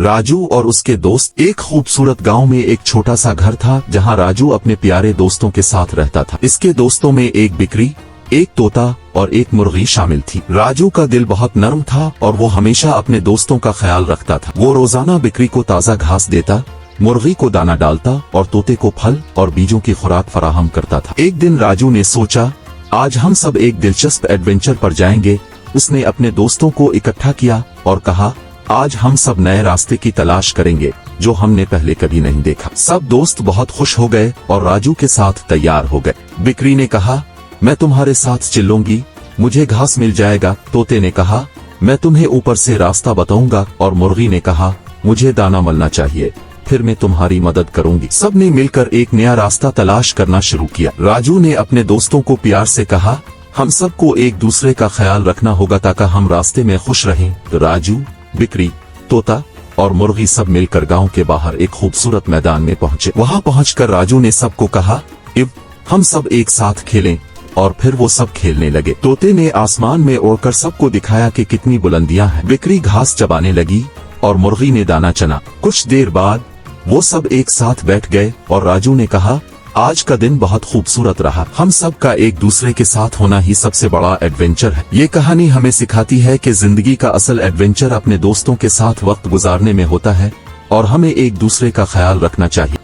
राजू और उसके दोस्त। एक खूबसूरत गांव में एक छोटा सा घर था जहां राजू अपने प्यारे दोस्तों के साथ रहता था। इसके दोस्तों में एक बिक्री, एक तोता और एक मुर्गी शामिल थी। राजू का दिल बहुत नर्म था और वो हमेशा अपने दोस्तों का ख्याल रखता था। वो रोजाना बिक्री को ताज़ा घास देता, मुर्गी को दाना डालता और तोते को फल और बीजों की खुराक फराहम करता था। एक दिन राजू ने सोचा, आज हम सब एक दिलचस्प एडवेंचर पर जाएंगे। उसने अपने दोस्तों को इकट्ठा किया और कहा, आज हम सब नए रास्ते की तलाश करेंगे जो हमने पहले कभी नहीं देखा। सब दोस्त बहुत खुश हो गए और राजू के साथ तैयार हो गए। बिक्री ने कहा, मैं तुम्हारे साथ चलूंगी, मुझे घास मिल जाएगा। तोते ने कहा, मैं तुम्हें ऊपर से रास्ता बताऊंगा। और मुर्गी ने कहा, मुझे दाना मिलना चाहिए, फिर मैं तुम्हारी मदद करूंगी। सब ने मिलकर एक नया रास्ता तलाश करना शुरू किया। राजू ने अपने दोस्तों को प्यार से कहा, हम सबको एक दूसरे का ख्याल रखना होगा ताकि हम रास्ते में खुश रहें। तो राजू, बिक्री, तोता और मुर्गी सब मिलकर गांव के बाहर एक खूबसूरत मैदान में पहुंचे। वहां पहुंचकर राजू ने सबको कहा, इब हम सब एक साथ खेलें। और फिर वो सब खेलने लगे। तोते ने आसमान में उड़कर सबको दिखाया कि कितनी बुलंदियां हैं। बिक्री घास चबाने लगी और मुर्गी ने दाना चना। कुछ देर बाद वो सब एक साथ बैठ गए और राजू ने कहा, आज का दिन बहुत खूबसूरत रहा। हम सब का एक दूसरे के साथ होना ही सबसे बड़ा एडवेंचर है। ये कहानी हमें सिखाती है कि जिंदगी का असल एडवेंचर अपने दोस्तों के साथ वक्त गुजारने में होता है और हमें एक दूसरे का ख्याल रखना चाहिए।